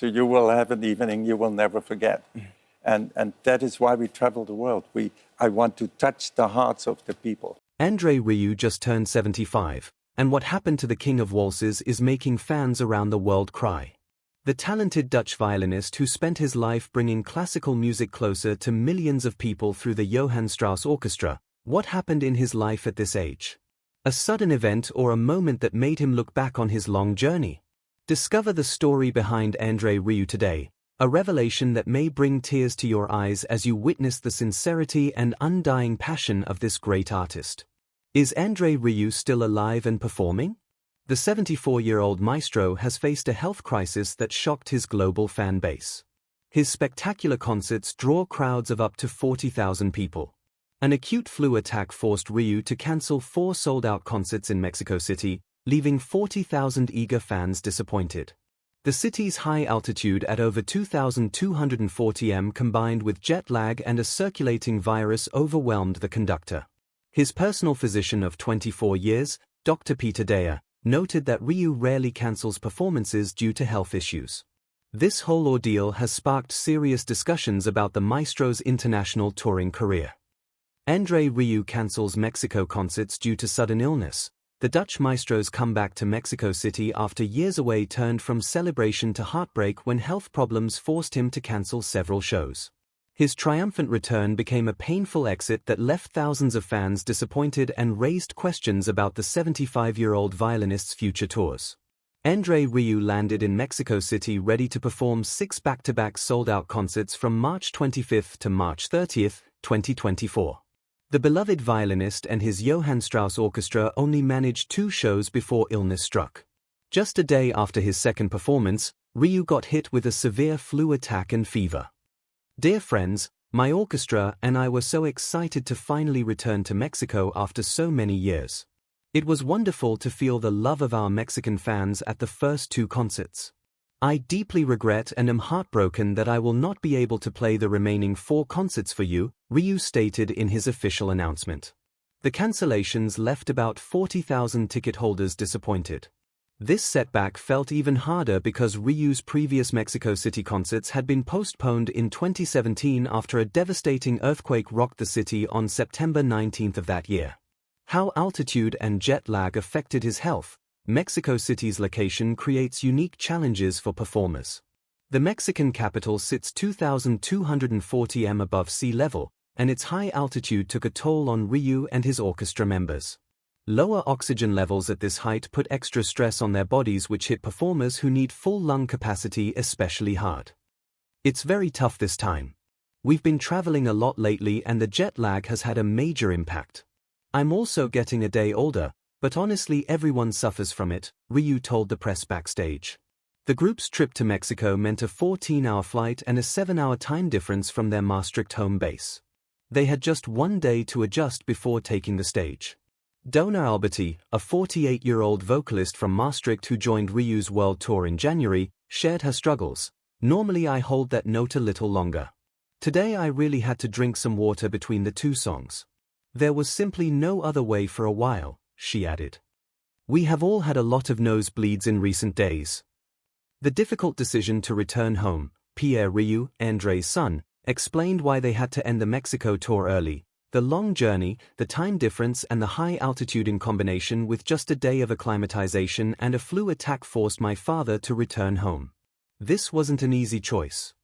So you will have an evening you will never forget. And that is why we travel the world. I want to touch the hearts of the people. André Rieu just turned 75, and what happened to the king of waltzes is making fans around the world cry. The talented Dutch violinist who spent his life bringing classical music closer to millions of people through the Johann Strauss Orchestra, what happened in his life at this age? A sudden event or a moment that made him look back on his long journey? Discover the story behind André Rieu today, a revelation that may bring tears to your eyes as you witness the sincerity and undying passion of this great artist. Is André Rieu still alive and performing? The 74-year-old maestro has faced a health crisis that shocked his global fan base. His spectacular concerts draw crowds of up to 40,000 people. An acute flu attack forced Rieu to cancel 4 sold-out concerts in Mexico City, leaving 40,000 eager fans disappointed. The city's high altitude at over 2,240 m combined with jet lag and a circulating virus overwhelmed the conductor. His personal physician of 24 years, Dr. Peter Deyer, noted that Rieu rarely cancels performances due to health issues. This whole ordeal has sparked serious discussions about the maestro's international touring career. André Rieu cancels Mexico concerts due to sudden illness. The Dutch maestro's comeback to Mexico City after years away turned from celebration to heartbreak when health problems forced him to cancel several shows. His triumphant return became a painful exit that left thousands of fans disappointed and raised questions about the 75-year-old violinist's future tours. André Rieu landed in Mexico City ready to perform 6 back-to-back sold-out concerts from March 25 to March 30, 2024. The beloved violinist and his Johann Strauss Orchestra only managed 2 shows before illness struck. Just a day after his second performance, Rieu got hit with a severe flu attack and fever. Dear friends, my orchestra and I were so excited to finally return to Mexico after so many years. It was wonderful to feel the love of our Mexican fans at the first 2 concerts. I deeply regret and am heartbroken that I will not be able to play the remaining 4 concerts for you, Rieu stated in his official announcement. The cancellations left about 40,000 ticket holders disappointed. This setback felt even harder because Rieu's previous Mexico City concerts had been postponed in 2017 after a devastating earthquake rocked the city on September 19 of that year. How altitude and jet lag affected his health. Mexico City's location creates unique challenges for performers. The Mexican capital sits 2,240 m above sea level, and its high altitude took a toll on Rieu and his orchestra members. Lower oxygen levels at this height put extra stress on their bodies, which hit performers who need full lung capacity especially hard. It's very tough this time. We've been traveling a lot lately and the jet lag has had a major impact. I'm also getting a day older, but honestly everyone suffers from it, Rieu told the press backstage. The group's trip to Mexico meant a 14-hour flight and a 7-hour time difference from their Maastricht home base. They had just 1 day to adjust before taking the stage. Dona Alberti, a 48-year-old vocalist from Maastricht who joined Rieu's world tour in January, shared her struggles. Normally I hold that note a little longer. Today I really had to drink some water between the 2 songs. There was simply no other way for a while, she added. We have all had a lot of nosebleeds in recent days. The difficult decision to return home, Pierre Rieu, André's son, explained why they had to end the Mexico tour early. The long journey, the time difference and the high altitude in combination with just a day of acclimatization and a flu attack forced my father to return home. This wasn't an easy choice.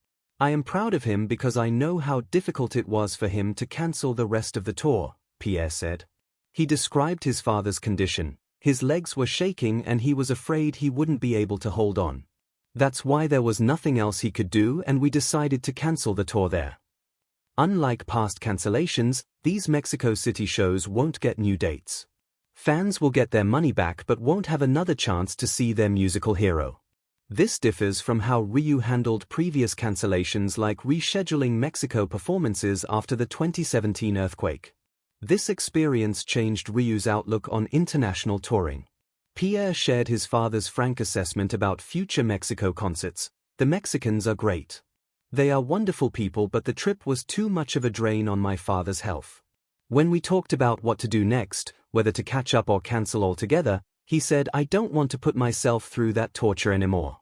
I am proud of him because I know how difficult it was for him to cancel the rest of the tour, Pierre said. He described his father's condition. His legs were shaking and he was afraid he wouldn't be able to hold on. That's why there was nothing else he could do and we decided to cancel the tour there. Unlike past cancellations, these Mexico City shows won't get new dates. Fans will get their money back but won't have another chance to see their musical hero. This differs from how Rieu handled previous cancellations like rescheduling Mexico performances after the 2017 earthquake. This experience changed Rieu's outlook on international touring. Pierre shared his father's frank assessment about future Mexico concerts. The Mexicans are great. They are wonderful people, but the trip was too much of a drain on my father's health. When we talked about what to do next, whether to catch up or cancel altogether, he said, I don't want to put myself through that torture anymore.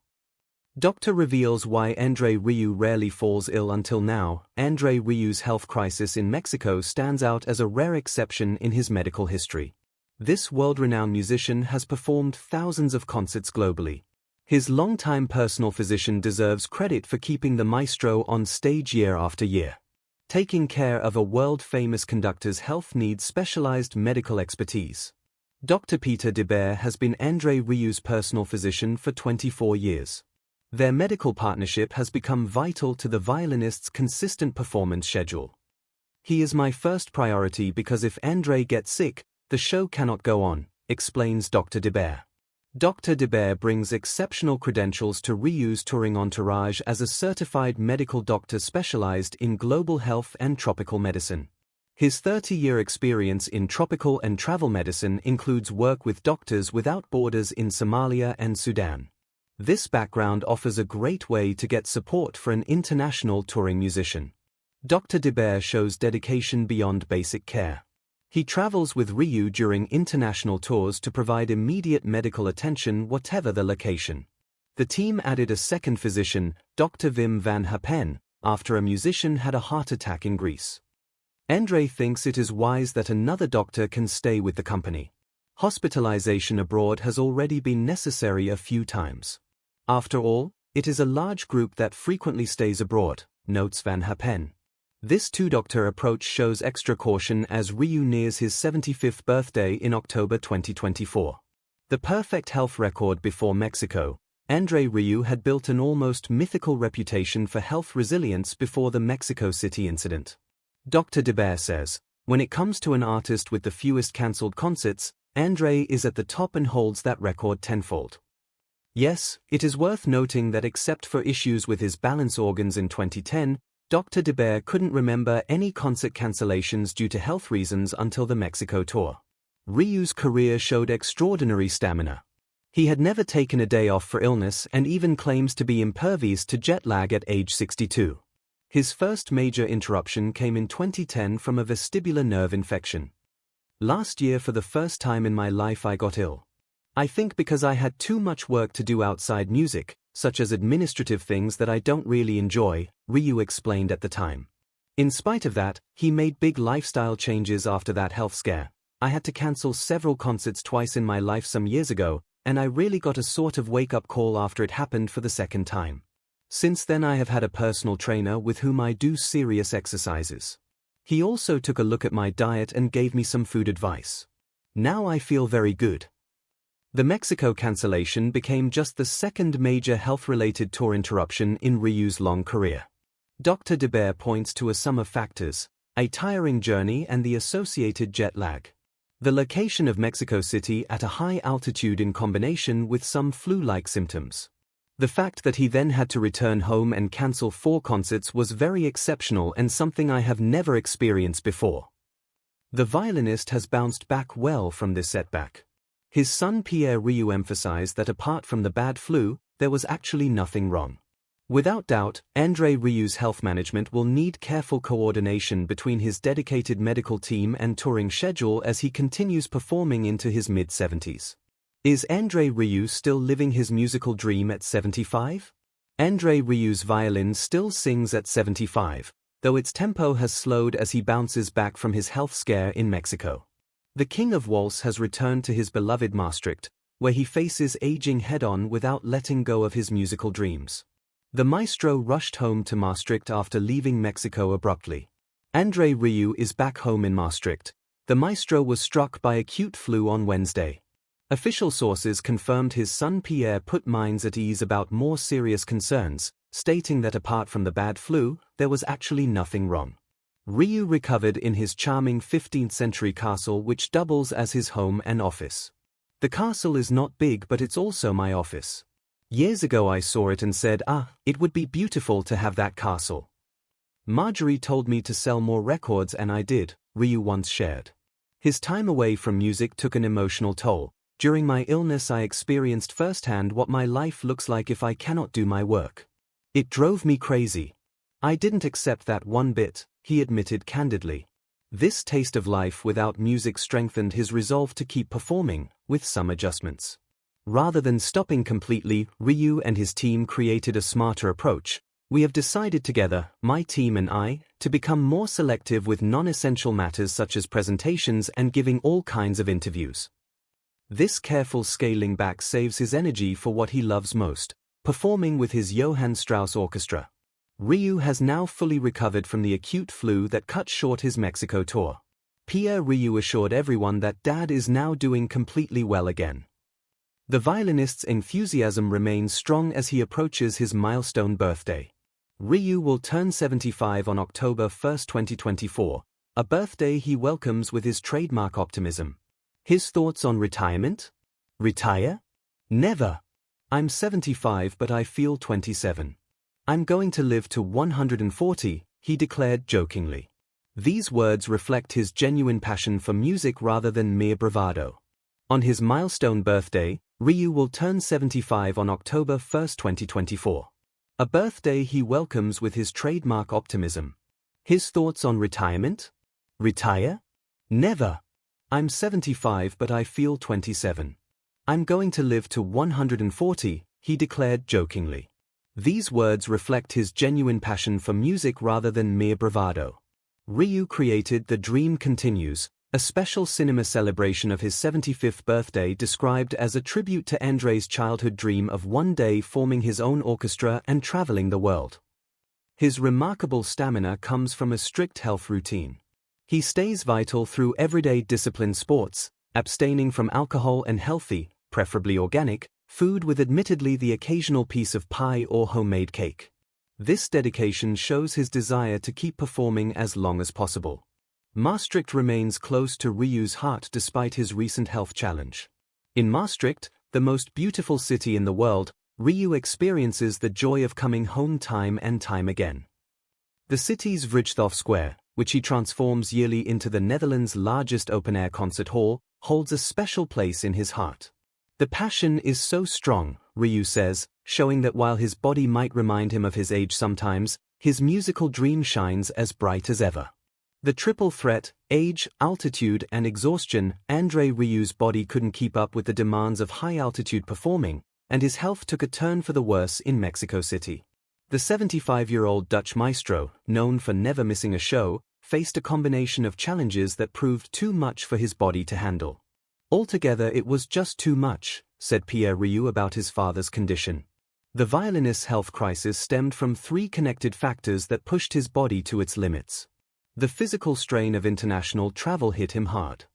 Doctor reveals why André Rieu rarely falls ill until now. André Rieu's health crisis in Mexico stands out as a rare exception in his medical history. This world-renowned musician has performed thousands of concerts globally. His longtime personal physician deserves credit for keeping the maestro on stage year after year. Taking care of a world-famous conductor's health needs specialized medical expertise. Dr. Peter Debert has been André Rieu's personal physician for 24 years. Their medical partnership has become vital to the violinist's consistent performance schedule. "He is my first priority because if André gets sick, the show cannot go on," explains Dr. Debert. Dr. Debert brings exceptional credentials to Rieu's touring entourage as a certified medical doctor specialized in global health and tropical medicine. His 30-year experience in tropical and travel medicine includes work with Doctors Without Borders in Somalia and Sudan. This background offers a great way to get support for an international touring musician. Dr. Debert shows dedication beyond basic care. He travels with Rieu during international tours to provide immediate medical attention whatever the location. The team added a second physician, Dr. Wim van Hapen, after a musician had a heart attack in Greece. André thinks it is wise that another doctor can stay with the company. Hospitalization abroad has already been necessary a few times. After all, it is a large group that frequently stays abroad, notes Van Hapen. This two-doctor approach shows extra caution as Rieu nears his 75th birthday in October 2024. The perfect health record before Mexico, André Rieu had built an almost mythical reputation for health resilience before the Mexico City incident. Dr. Debert says, "When it comes to an artist with the fewest cancelled concerts, André is at the top and holds that record tenfold." Yes, it is worth noting that except for issues with his balance organs in 2010, Dr. Debert couldn't remember any concert cancellations due to health reasons until the Mexico tour. Rieu's career showed extraordinary stamina. He had never taken a day off for illness and even claims to be impervious to jet lag at age 62. His first major interruption came in 2010 from a vestibular nerve infection. "Last year for the first time in my life I got ill. I think because I had too much work to do outside music, such as administrative things that I don't really enjoy," Rieu explained at the time. In spite of that, he made big lifestyle changes after that health scare. "I had to cancel several concerts twice in my life some years ago, and I really got a sort of wake-up call after it happened for the second time. Since then I have had a personal trainer with whom I do serious exercises. He also took a look at my diet and gave me some food advice. Now I feel very good." The Mexico cancellation became just the second major health-related tour interruption in Rieu's long career. Dr. Debert points to a sum of factors: a tiring journey and the associated jet lag, the location of Mexico City at a high altitude in combination with some flu-like symptoms. The fact that he then had to return home and cancel 4 concerts was very exceptional and something I have never experienced before. The violinist has bounced back well from this setback. His son Pierre Rieu emphasized that apart from the bad flu, there was actually nothing wrong. Without doubt, André Rieu's health management will need careful coordination between his dedicated medical team and touring schedule as he continues performing into his mid-70s. Is André Rieu still living his musical dream at 75? André Rieu's violin still sings at 75, though its tempo has slowed as he bounces back from his health scare in Mexico. The King of Waltz has returned to his beloved Maastricht, where he faces aging head-on without letting go of his musical dreams. The maestro rushed home to Maastricht after leaving Mexico abruptly. André Rieu is back home in Maastricht. The maestro was struck by acute flu on Wednesday. Official sources confirmed his son Pierre put minds at ease about more serious concerns, stating that apart from the bad flu, there was actually nothing wrong. Rieu recovered in his charming 15th-century castle which doubles as his home and office. "The castle is not big but it's also my office. Years ago I saw it and said, it would be beautiful to have that castle. Marjorie told me to sell more records and I did," Rieu once shared. His time away from music took an emotional toll. "During my illness I experienced firsthand what my life looks like if I cannot do my work. It drove me crazy. I didn't accept that one bit," he admitted candidly. This taste of life without music strengthened his resolve to keep performing, with some adjustments. Rather than stopping completely, Rieu and his team created a smarter approach. We have decided together, my team and I, to become more selective with non-essential matters such as presentations and giving all kinds of interviews. This careful scaling back saves his energy for what he loves most, performing with his Johann Strauss Orchestra. Rieu has now fully recovered from the acute flu that cut short his Mexico tour. Pierre Rieu assured everyone that Dad is now doing completely well again. The violinist's enthusiasm remains strong as he approaches his milestone birthday. Rieu will turn 75 on October 1, 2024, a birthday he welcomes with his trademark optimism. His thoughts on retirement? Retire? Never. I'm 75 but I feel 27. I'm going to live to 140, he declared jokingly. These words reflect his genuine passion for music rather than mere bravado. On his milestone birthday, Rieu will turn 75 on October 1, 2024. A birthday he welcomes with his trademark optimism. His thoughts on retirement? Retire? Never. I'm 75 but I feel 27. I'm going to live to 140, he declared jokingly. These words reflect his genuine passion for music rather than mere bravado. Rieu created The Dream Continues, a special cinema celebration of his 75th birthday described as a tribute to André's childhood dream of one day forming his own orchestra and traveling the world. His remarkable stamina comes from a strict health routine. He stays vital through everyday disciplined sports, abstaining from alcohol and healthy, preferably organic, food with admittedly the occasional piece of pie or homemade cake. This dedication shows his desire to keep performing as long as possible. Maastricht remains close to Rieu's heart despite his recent health challenge. In Maastricht, the most beautiful city in the world, Rieu experiences the joy of coming home time and time again. The city's Vrijthof Square, which he transforms yearly into the Netherlands' largest open-air concert hall, holds a special place in his heart. The passion is so strong, Rieu says, showing that while his body might remind him of his age sometimes, his musical dream shines as bright as ever. The triple threat, age, altitude and exhaustion, André Rieu's body couldn't keep up with the demands of high-altitude performing, and his health took a turn for the worse in Mexico City. The 75-year-old Dutch maestro, known for never missing a show, faced a combination of challenges that proved too much for his body to handle. Altogether it was just too much, said Pierre Rieu about his father's condition. The violinist's health crisis stemmed from three connected factors that pushed his body to its limits. The physical strain of international travel hit him hard.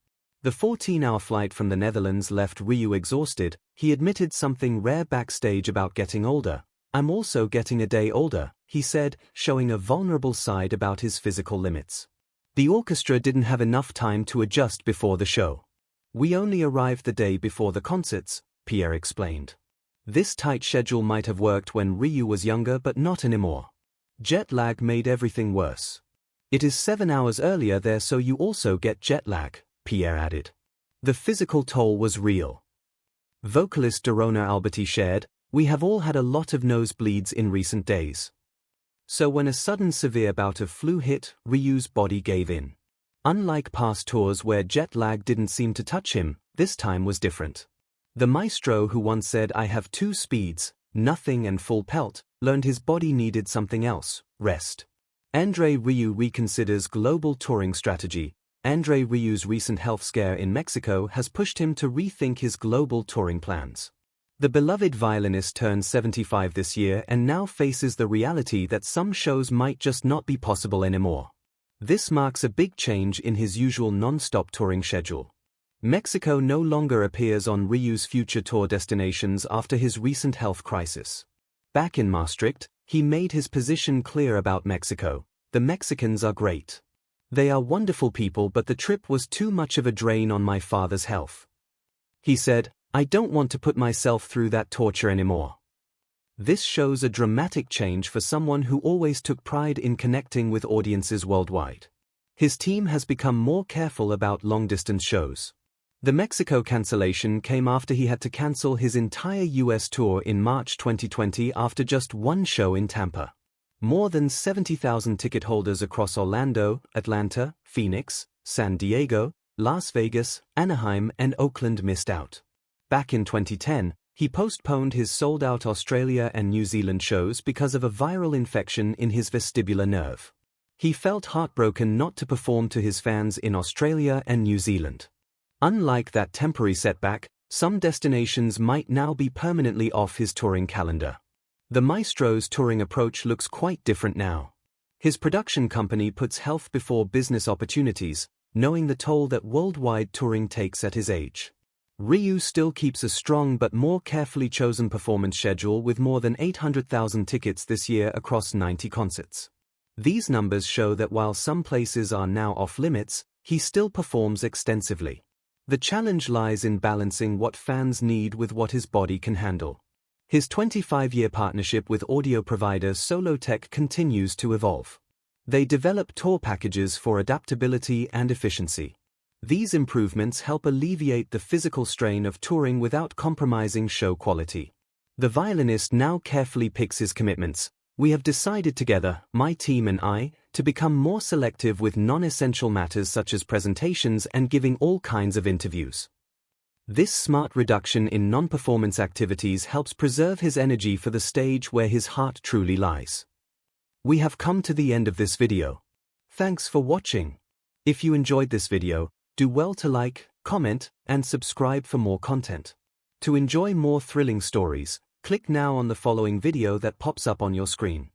The 14-hour flight from the Netherlands left Rieu exhausted. He admitted something rare backstage about getting older. I'm also getting a day older, he said, showing a vulnerable side about his physical limits. The orchestra didn't have enough time to adjust before the show. We only arrived the day before the concerts, Pierre explained. This tight schedule might have worked when Rieu was younger but not anymore. Jet lag made everything worse. It is 7 hours earlier there so you also get jet lag, Pierre added. The physical toll was real. Vocalist Dorona Alberti shared, we have all had a lot of nosebleeds in recent days. So when a sudden severe bout of flu hit, Rieu's body gave in. Unlike past tours where jet lag didn't seem to touch him, this time was different. The maestro who once said I have two speeds, nothing and full pelt, learned his body needed something else, rest. André Rieu reconsiders global touring strategy. André Rieu's recent health scare in Mexico has pushed him to rethink his global touring plans. The beloved violinist turned 75 this year and now faces the reality that some shows might just not be possible anymore. This marks a big change in his usual non-stop touring schedule. Mexico no longer appears on Rieu's future tour destinations after his recent health crisis. Back in Maastricht, he made his position clear about Mexico. The Mexicans are great. They are wonderful people but the trip was too much of a drain on my father's health. He said, I don't want to put myself through that torture anymore. This shows a dramatic change for someone who always took pride in connecting with audiences worldwide. His team has become more careful about long-distance shows. The Mexico cancellation came after he had to cancel his entire US tour in March 2020 after just one show in Tampa. More than 70,000 ticket holders across Orlando, Atlanta, Phoenix, San Diego, Las Vegas, Anaheim and Oakland missed out. Back in 2010, He postponed his sold-out Australia and New Zealand shows because of a viral infection in his vestibular nerve. He felt heartbroken not to perform to his fans in Australia and New Zealand. Unlike that temporary setback, some destinations might now be permanently off his touring calendar. The maestro's touring approach looks quite different now. His production company puts health before business opportunities, knowing the toll that worldwide touring takes at his age. Rieu still keeps a strong but more carefully chosen performance schedule with more than 800,000 tickets this year across 90 concerts. These numbers show that while some places are now off-limits, he still performs extensively. The challenge lies in balancing what fans need with what his body can handle. His 25-year partnership with audio provider Solotech continues to evolve. They develop tour packages for adaptability and efficiency. These improvements help alleviate the physical strain of touring without compromising show quality. The violinist now carefully picks his commitments. We have decided together, my team and I, to become more selective with non-essential matters such as presentations and giving all kinds of interviews. This smart reduction in non-performance activities helps preserve his energy for the stage where his heart truly lies. We have come to the end of this video. Thanks for watching. If you enjoyed this video, do well to like, comment, and subscribe for more content. To enjoy more thrilling stories, click now on the following video that pops up on your screen.